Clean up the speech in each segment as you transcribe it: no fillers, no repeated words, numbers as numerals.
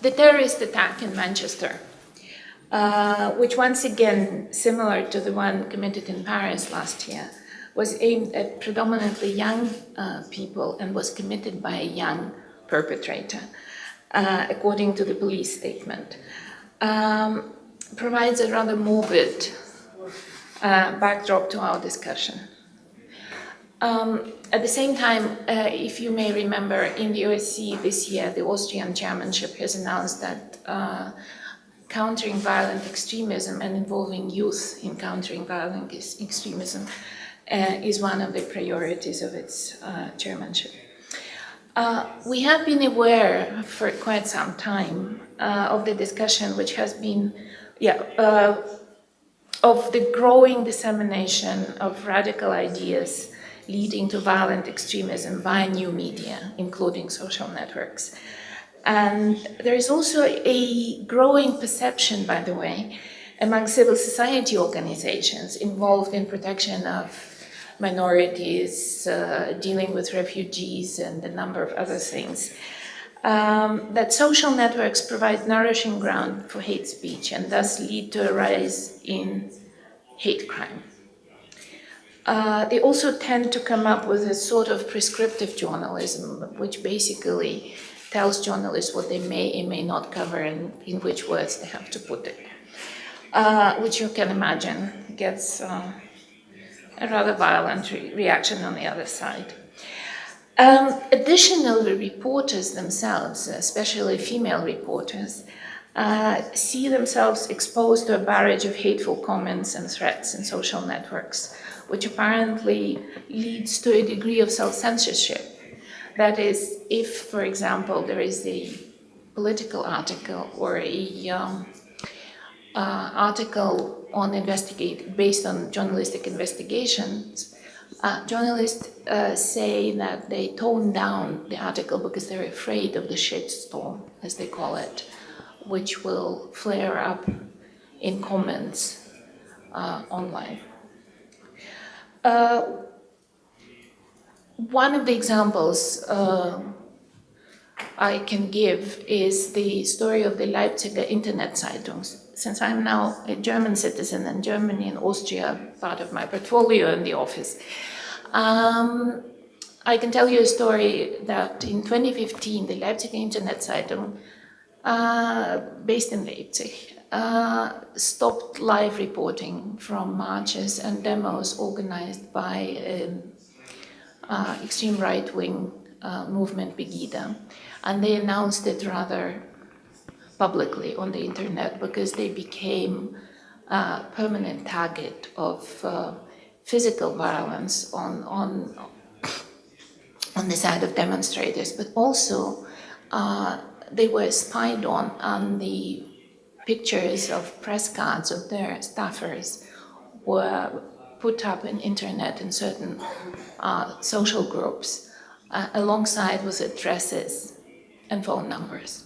The terrorist attack in Manchester, which once again, similar to the one committed in Paris last year, was aimed at predominantly young people and was committed by a young perpetrator, according to the police statement, provides a rather morbid backdrop to our discussion. At the same time, if you may remember, in the OSCE this year, the Austrian chairmanship has announced that countering violent extremism and involving youth in countering violent extremism is one of the priorities of its chairmanship. We have been aware for quite some time of the discussion which has been, of the growing dissemination of radical ideas leading to violent extremism via new media, including social networks. And there is also a growing perception, by the way, among civil society organizations involved in protection of minorities, dealing with refugees, and a number of other things, that social networks provide nourishing ground for hate speech and thus lead to a rise in hate crime. They also tend to come up with a sort of prescriptive journalism, which basically tells journalists what they may and may not cover and in which words they have to put it, which you can imagine gets a rather violent reaction on the other side. Additionally, reporters themselves, especially female reporters, see themselves exposed to a barrage of hateful comments and threats in social networks, which apparently leads to a degree of self-censorship. That is, if, for example, there is a political article or a article on based on journalistic investigations, journalists say that they tone down the article because they're afraid of the shitstorm, as they call it, which will flare up in comments online. One of the examples I can give is the story of the Leipziger Internet-Zeitung. Since I'm now a German citizen and Germany and Austria are part of my portfolio in the office, I can tell you a story that in 2015, the Leipziger Internet-Zeitung, based in Leipzig, stopped live reporting from marches and demos organized by extreme right-wing movement Pegida, and they announced it rather publicly on the internet because they became a permanent target of physical violence on the side of demonstrators, but also they were spied on, and the pictures of press cards of their staffers were put up on internet in certain social groups, alongside with addresses and phone numbers,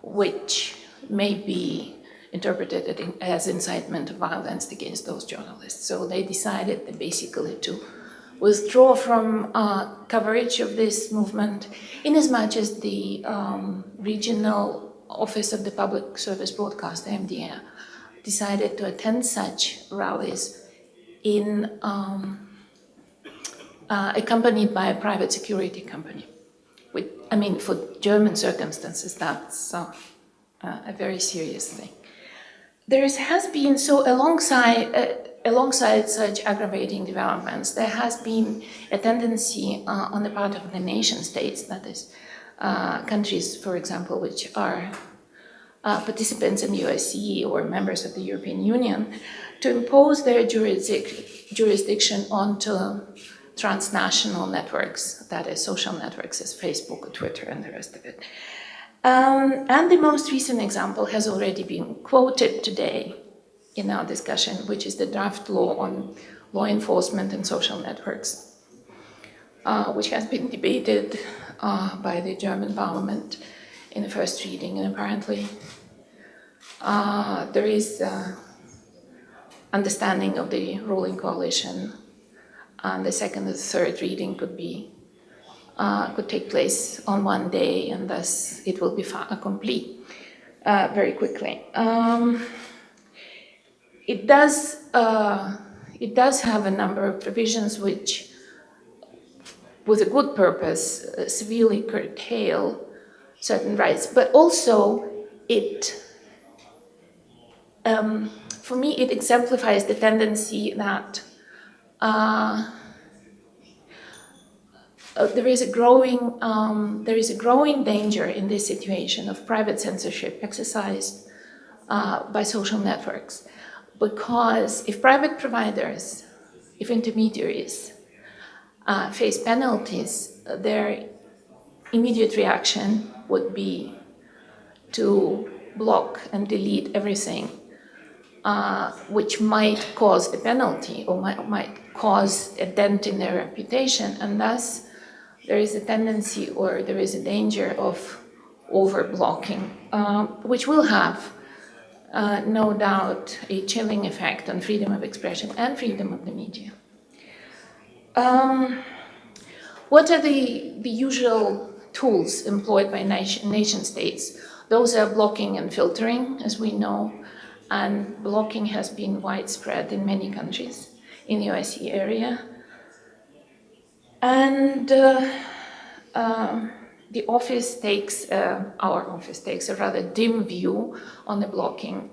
which may be interpreted as incitement to violence against those journalists. So they decided basically to withdraw from coverage of this movement, inasmuch as the regional Office of the Public Service Broadcaster, MDR, decided to attend such rallies accompanied by a private security company. For German circumstances, that's a very serious thing. There has been, alongside such aggravating developments, there has been a tendency on the part of the nation states, that is, countries, for example, which are participants in the OSCE or members of the European Union, to impose their jurisdiction onto transnational networks, that is, social networks as Facebook or Twitter and the rest of it. And the most recent example has already been quoted today in our discussion, which is the draft law on law enforcement and social networks, which has been debated by the German parliament in the first reading, and apparently there is understanding of the ruling coalition, and the second and third reading could be could take place on one day, and thus it will be complete very quickly. It does have a number of provisions which, with a good purpose, severely curtail certain rights, but also for me, it exemplifies the tendency that there is a growing danger in this situation of private censorship exercised by social networks, because if private providers, if intermediaries face penalties, their immediate reaction would be to block and delete everything which might cause a penalty or might cause a dent in their reputation, and thus there is a tendency or there is a danger of over-blocking, which will have no doubt a chilling effect on freedom of expression and freedom of the media. What are the usual tools employed by nation states? Those are blocking and filtering, as we know, and blocking has been widespread in many countries in the OSCE area. And the office takes, our office takes a rather dim view on the blocking,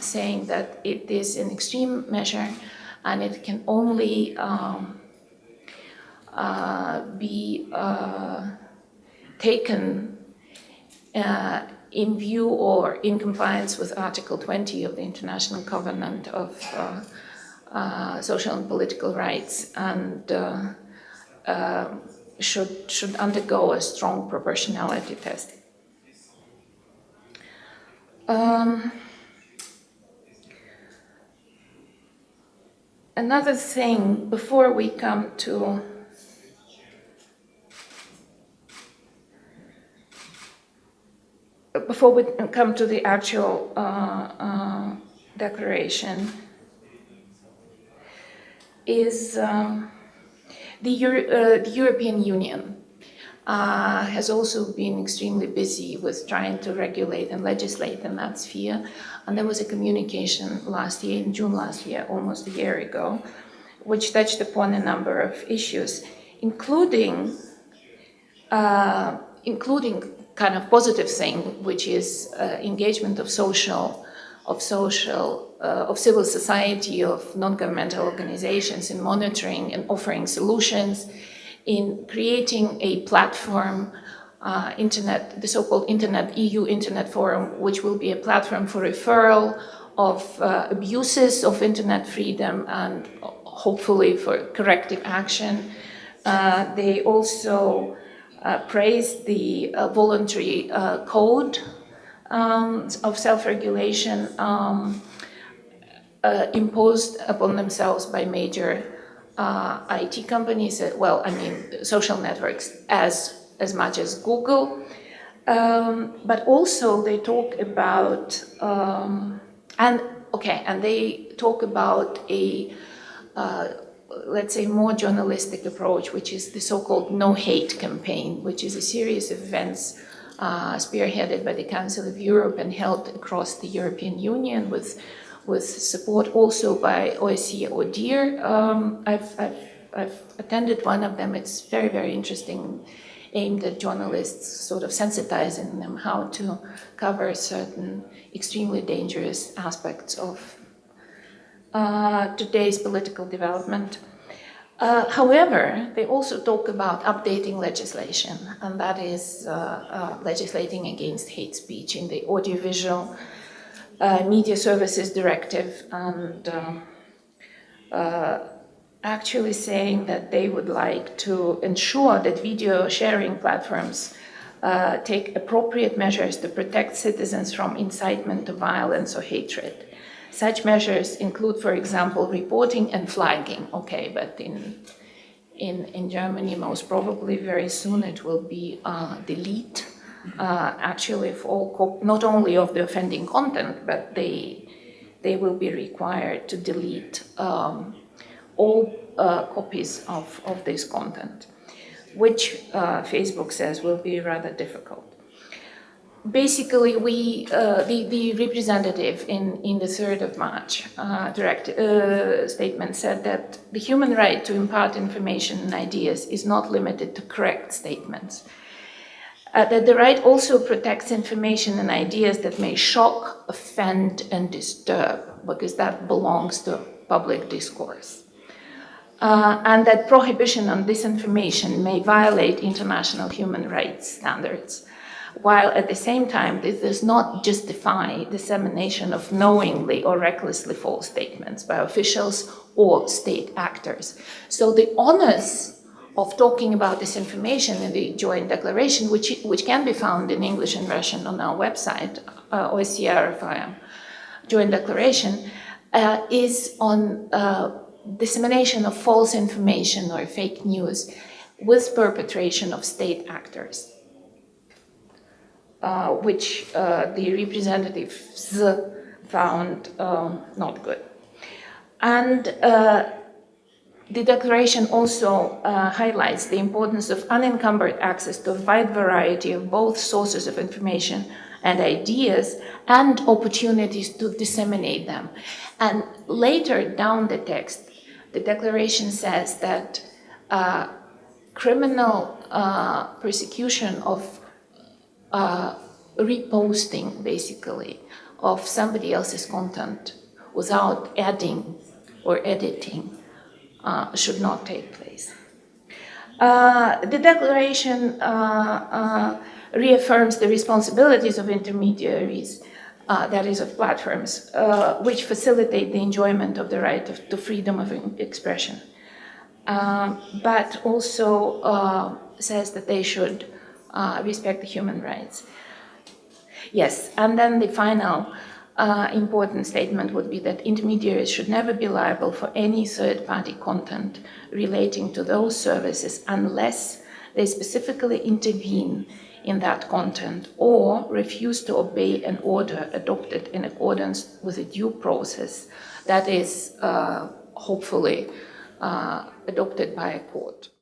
saying that it is an extreme measure and it can only be taken in view or in compliance with Article 20 of the International Covenant of Social and Political Rights, and should undergo a strong proportionality test. Another thing, before we come to the actual declaration, is the European Union has also been extremely busy with trying to regulate and legislate in that sphere. And there was a communication last year, in June last year, almost a year ago, which touched upon a number of issues, including kind of positive thing, which is engagement of civil society, of non-governmental organizations in monitoring and offering solutions, in creating a platform, the so-called EU Internet Forum, which will be a platform for referral of abuses of internet freedom and hopefully for corrective action. They also praised the voluntary code of self-regulation imposed upon themselves by major IT companies, social networks as much as Google. But also they talk about, and they talk about a, let's say, more journalistic approach, which is the so-called No Hate campaign, which is a series of events spearheaded by the Council of Europe and held across the European Union with support also by OSCE ODIHR. I've attended one of them. It's very, very interesting, aimed at journalists, sort of sensitizing them how to cover certain extremely dangerous aspects of today's political development. However, they also talk about updating legislation, and that is legislating against hate speech in the Audiovisual Media Services Directive, and actually saying that they would like to ensure that video sharing platforms take appropriate measures to protect citizens from incitement to violence or hatred. Such measures include, for example, reporting and flagging. Okay, but in Germany, most probably very soon it will be delete. Actually, of all not only of the offending content, but they will be required to delete all copies of this content. which Facebook says will be rather difficult. Basically, the representative in the 3rd of March statement said that the human right to impart information and ideas is not limited to correct statements. That the right also protects information and ideas that may shock, offend, and disturb, because that belongs to public discourse. And that prohibition on disinformation may violate international human rights standards, while at the same time this does not justify dissemination of knowingly or recklessly false statements by officials or state actors. So the onus of talking about this information in the joint declaration, which can be found in English and Russian on our website, OSCE joint declaration, is on dissemination of false information or fake news with perpetration of state actors, which the representatives found not good. And the declaration also highlights the importance of unencumbered access to a wide variety of both sources of information and ideas and opportunities to disseminate them. And later down the text, the declaration says that criminal persecution of reposting, basically, of somebody else's content without adding or editing should not take place. The declaration reaffirms the responsibilities of intermediaries, that is, of platforms, which facilitate the enjoyment of the right to freedom of expression, but also says that they should respect the human rights. Yes, and then the final important statement would be that intermediaries should never be liable for any third-party content relating to those services unless they specifically intervene in that content or refuse to obey an order adopted in accordance with a due process that is hopefully adopted by a court.